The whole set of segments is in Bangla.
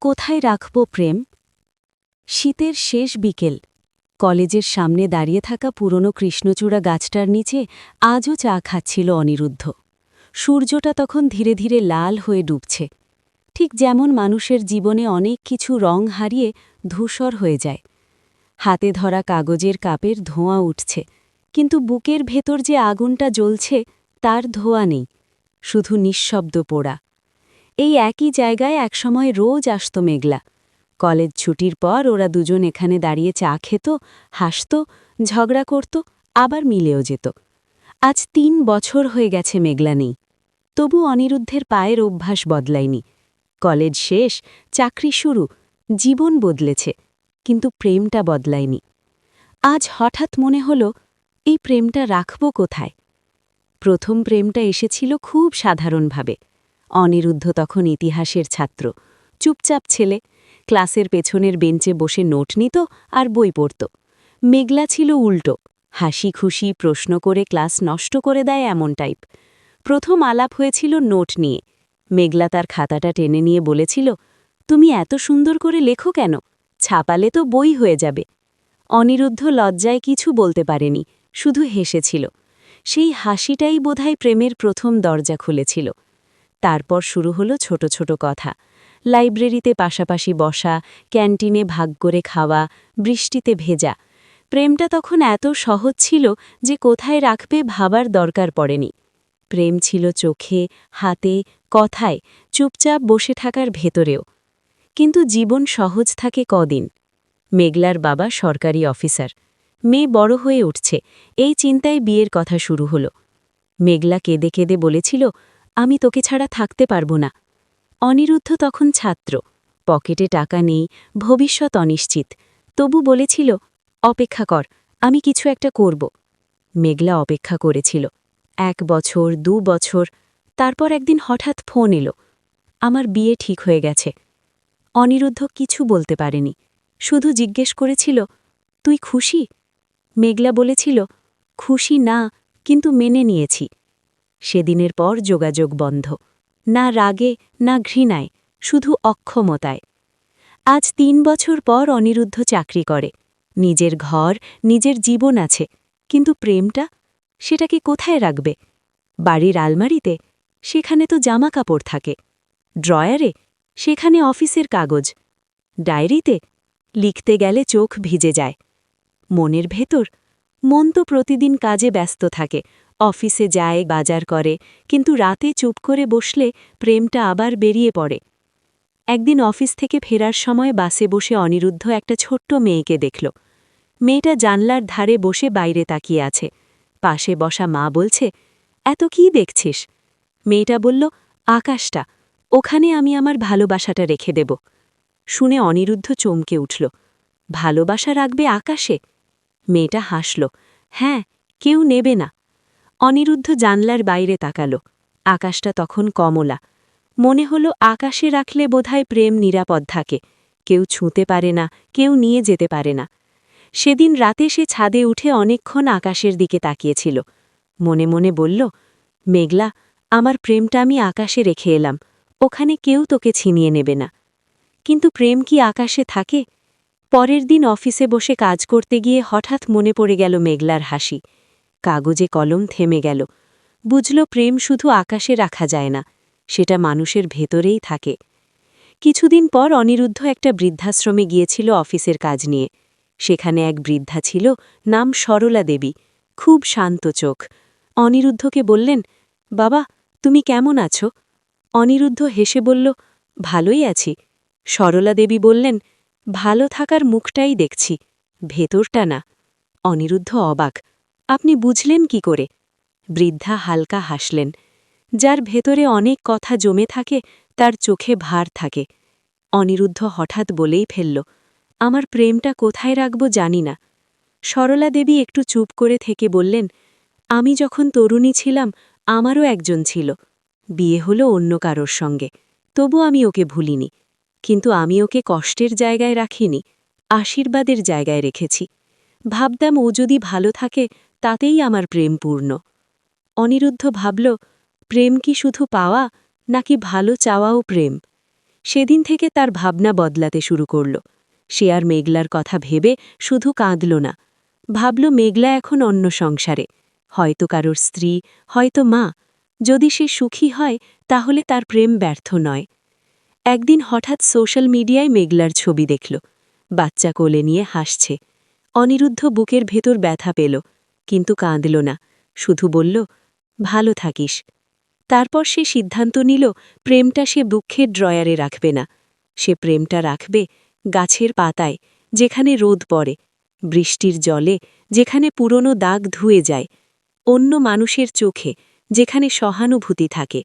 কোথায় রাখব প্রেম? শীতের শেষ বিকেল। কলেজের সামনে দাঁড়িয়ে থাকা পুরনো কৃষ্ণচূড়া গাছটার নিচে আজও চা খাচ্ছিল অনিরুদ্ধ। সূর্যটা তখন ধীরে ধীরে লাল হয়ে ডুবছে, ঠিক যেমন মানুষের জীবনে অনেক কিছু রং হারিয়ে ধূসর হয়ে যায়। হাতে ধরা কাগজের কাপের ধোঁয়া উঠছে, কিন্তু বুকের ভেতর যে আগুনটা জ্বলছে তার ধোঁয়া নেই, শুধু নিঃশব্দ পোড়া। এই একই জায়গায় একসময় রোজ আসত মেঘলা। কলেজ ছুটির পর ওরা দুজন এখানে দাঁড়িয়ে চা খেত, হাসত, ঝগড়া করত, আবার মিলেও যেত। আজ ৩ বছর হয়ে গেছে মেঘলা নেই, তবু অনিরুদ্ধের পায়ের অভ্যাস বদলায়নি। কলেজ শেষ, চাকরি শুরু, জীবন বদলেছে, কিন্তু প্রেমটা বদলায়নি। আজ হঠাৎ মনে হল, এই প্রেমটা রাখব কোথায়? প্রথম প্রেমটা এসেছিল খুব সাধারণভাবে। অনিরুদ্ধ তখন ইতিহাসের ছাত্র, চুপচাপ ছেলে, ক্লাসের পেছনের বেঞ্চে বসে নোট নিত আর বই পড়ত। মেঘলা ছিল উল্টো, হাসি খুশি প্রশ্ন করে ক্লাস নষ্ট করে দেয় এমন টাইপ। প্রথম আলাপ হয়েছিল নোট নিয়ে। মেঘলা তার খাতাটা টেনে নিয়ে বলেছিল, তুমি এত সুন্দর করে লেখো কেন? ছাপালে তো বই হয়ে যাবে। অনিরুদ্ধ লজ্জায় কিছু বলতে পারেনি, শুধু হেসেছিল। সেই হাসিটাই বোধহয় প্রেমের প্রথম দরজা খুলেছিল। তারপর শুরু হলো ছোট ছোট কথা, লাইব্রেরিতে পাশাপাশি বসা, ক্যান্টিনে ভাগ করে খাওয়া, বৃষ্টিতে ভেজা। প্রেমটা তখন এত সহজ ছিল যে কোথায় রাখবে ভাবার দরকার পড়েনি। প্রেম ছিল চোখে, হাতে, কথায়, চুপচাপ বসে থাকার ভেতরেও। কিন্তু জীবন সহজ থাকে কদিন। মেঘলার বাবা সরকারি অফিসার, মেয়ে বড় হয়ে উঠছে, এই চিন্তায় বিয়ের কথা শুরু হলো। মেঘলা কেঁদে কেঁদে বলেছিল, আমি তোকে ছাড়া থাকতে পারব না। অনিরুদ্ধ তখন ছাত্র, পকেটে টাকা নেই, ভবিষ্যৎ অনিশ্চিত, তবু বলেছিল, অপেক্ষা কর, আমি কিছু একটা করব। মেঘলা অপেক্ষা করেছিল ১ বছর, ২ বছর, তারপর একদিন হঠাৎ ফোন এলো, আমার বিয়ে ঠিক হয়ে গেছে। অনিরুদ্ধ কিছু বলতে পারেনি, শুধু জিজ্ঞেস করেছিল, তুই খুশি? মেঘলা বলেছিল, খুশি না, কিন্তু মেনে নিয়েছি। সেদিনের পর যোগাযোগ বন্ধ, না রাগে, না ঘৃণায়, শুধু অক্ষমতায়। আজ ৩ বছর পর অনিরুদ্ধ চাকরি করে, নিজের ঘর, নিজের জীবন আছে, কিন্তু প্রেমটা, সেটাকে কোথায় রাখবে? বাড়ির আলমারিতে? সেখানে তো জামা কাপড় থাকে। ড্রয়ারে? সেখানে অফিসের কাগজ। ডায়েরিতে? লিখতে গেলে চোখ ভিজে যায়। মনের ভেতর? মন তো প্রতিদিন কাজে ব্যস্ত থাকে, অফিসে যায়, বাজার করে, কিন্তু রাতে চুপ করে বসলে প্রেমটা আবার বেরিয়ে পড়ে। একদিন অফিস থেকে ফেরার সময় বাসে বসে অনিরুদ্ধ একটা ছোট্ট মেয়েকে দেখল। মেয়েটা জানলার ধারে বসে বাইরে তাকিয়ে আছে। পাশে বসা মা বলছে, এত কি দেখছিস? মেয়েটা বলল, আকাশটা, ওখানে আমি আমার ভালোবাসাটা রেখে দেব। শুনে অনিরুদ্ধ চমকে উঠল, ভালোবাসা রাখবে আকাশে? মেয়েটা হাসল, হ্যাঁ, কেউ নেবে না। অনিরুদ্ধ জানলার বাইরে তাকাল, আকাশটা তখন কমলা। মনে হল আকাশে রাখলে বোধহয় প্রেম নিরাপদ থাকে, কেউ ছুঁতে পারে না, কেউ নিয়ে যেতে পারে না। সেদিন রাতে সে ছাদে উঠে অনেকক্ষণ আকাশের দিকে তাকিয়েছিল। মনে মনে বলল, মেঘলা, আমার প্রেমটা আমি আকাশে রেখে এলাম, ওখানে কেউ তোকে ছিনিয়ে নেবে না। কিন্তু প্রেম কি আকাশে থাকে? পরের দিন অফিসে বসে কাজ করতে গিয়ে হঠাৎ মনে পড়ে গেল মেঘলার হাসি। কাগজে কলম থেমে গেল। বুঝল প্রেম শুধু আকাশে রাখা যায় না, সেটা মানুষের ভেতরেই থাকে। কিছুদিন পর অনিরুদ্ধ একটা বৃদ্ধাশ্রমে গিয়েছিল অফিসের কাজ নিয়ে। সেখানে এক বৃদ্ধা ছিল, নাম সরলা দেবী, খুব শান্ত চোখ। অনিরুদ্ধকে বললেন, বাবা, তুমি কেমন আছো? অনিরুদ্ধ হেসে বলল, ভালোই আছি। সরলা দেবী বললেন, ভালো থাকার মুখটাই দেখছি, ভেতরটা না। অনিরুদ্ধ অবাক, আপনি বুঝলেন কি করে? বৃদ্ধা হালকা হাসলেন, যার ভেতরে অনেক কথা জমে থাকে তার চোখে ভার থাকে। অনিরুদ্ধ হঠাৎ বলেই ফেলল, আমার প্রেমটা কোথায় রাখব জানি না। সরলা দেবী একটু চুপ করে থেকে বললেন, আমি যখন তরুণী ছিলাম আমারও একজন ছিল, বিয়ে হলো অন্য কারোর সঙ্গে, তবু আমি ওকে ভুলিনি। কিন্তু আমি ওকে কষ্টের জায়গায় রাখিনি, আশীর্বাদের জায়গায় রেখেছি। ভাবতাম ও যদি ভালো থাকে তাতেই আমার প্রেম পূর্ণ। অনিরুদ্ধ ভাবল, প্রেম কি শুধু পাওয়া, নাকি ভালো চাওয়াও প্রেম? সেদিন থেকে তার ভাবনা বদলাতে শুরু করল। সে আর মেঘলার কথা ভেবে শুধু কাঁদল না, ভাবল মেঘলা এখন অন্য সংসারে, হয়তো কারোর স্ত্রী, হয়তো মা। যদি সে সুখী হয় তাহলে তার প্রেম ব্যর্থ নয়। একদিন হঠাৎ সোশ্যাল মিডিয়ায় মেঘলার ছবি দেখল, বাচ্চা কোলে নিয়ে হাসছে। অনিরুদ্ধ বুকের ভেতর ব্যথা পেল, কিন্তু কাঁদল না, শুধু বলল, ভালো থাকিস। তারপর সে সিদ্ধান্ত নিল প্রেমটা সে দুঃখের ড্রয়ারে রাখবে না, সে প্রেমটা রাখবে গাছের পাতায়, যেখানে রোদ পড়ে, বৃষ্টির জলে, যেখানে পুরনো দাগ ধুয়ে যায়, অন্য মানুষের চোখে, যেখানে সহানুভূতি থাকে।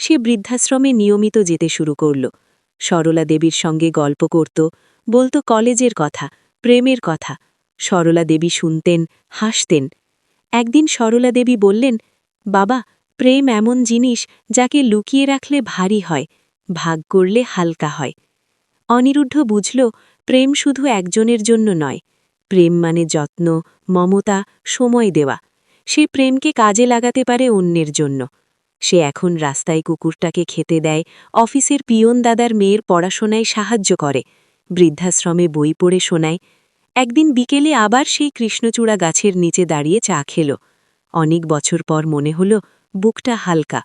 সে বৃদ্ধাশ্রমে নিয়মিত যেতে শুরু করল, সরলা দেবীর সঙ্গে গল্প করত, বলত কলেজের কথা, প্রেমের কথা। সরলা দেবী শুনতেন, হাসতেন। একদিন সরলা দেবী বললেন, বাবা, প্রেম এমন জিনিস যাকে লুকিয়ে রাখলে ভারী হয়, ভাগ করলে হালকা হয়। অনিরুদ্ধ বুঝল প্রেম শুধু একজনের জন্য নয়, প্রেম মানে যত্ন, মমতা, সময় দেওয়া। সে প্রেমকে কাজে লাগাতে পারে অন্যের জন্য। সে এখন রাস্তায় কুকুরটাকে খেতে দেয়, অফিসের পিয়ন দাদার মেয়ের পড়াশোনায় সাহায্য করে, বৃদ্ধাশ্রমে বই পড়ে শোনায়। একদিন বিকেলে আবার সেই কৃষ্ণচূড়া গাছের নিচে দাঁড়িয়ে চা খেল। অনেক বছর পর মনে হল বুকটা হালকা।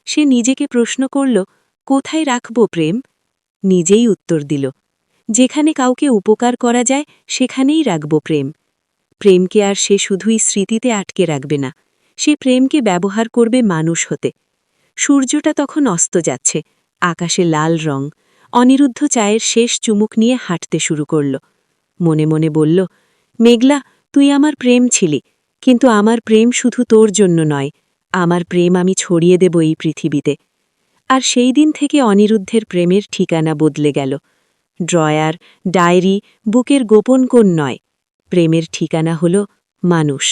সে নিজেকে প্রশ্ন করল, কোথায় রাখব প্রেম? নিজেই উত্তর দিল, যেখানে কাউকে উপকার করা যায় সেখানেই রাখব প্রেম। প্রেমকে আর সে শুধুই স্মৃতিতে আটকে রাখবে না, সে প্রেমকে ব্যবহার করবে মানুষ হতে। সূর্যটা তখন অস্ত যাচ্ছে, আকাশে লাল রং। অনিরুদ্ধ চায়ের শেষ চুমুক নিয়ে হাঁটতে শুরু করল। মনে মনে বলল, মেঘলা, তুই আমার প্রেম ছিলি, কিন্তু আমার প্রেম শুধু তোর জন্য নয়, আমার প্রেম আমি ছড়িয়ে দেব এই পৃথিবীতে। আর সেই দিন থেকে অনিরুদ্ধের প্রেমের ঠিকানা বদলে গেল। ড্রয়ার, ডায়েরি, বুকের গোপন কোণ নয়, প্রেমের ঠিকানা হল মানুষ।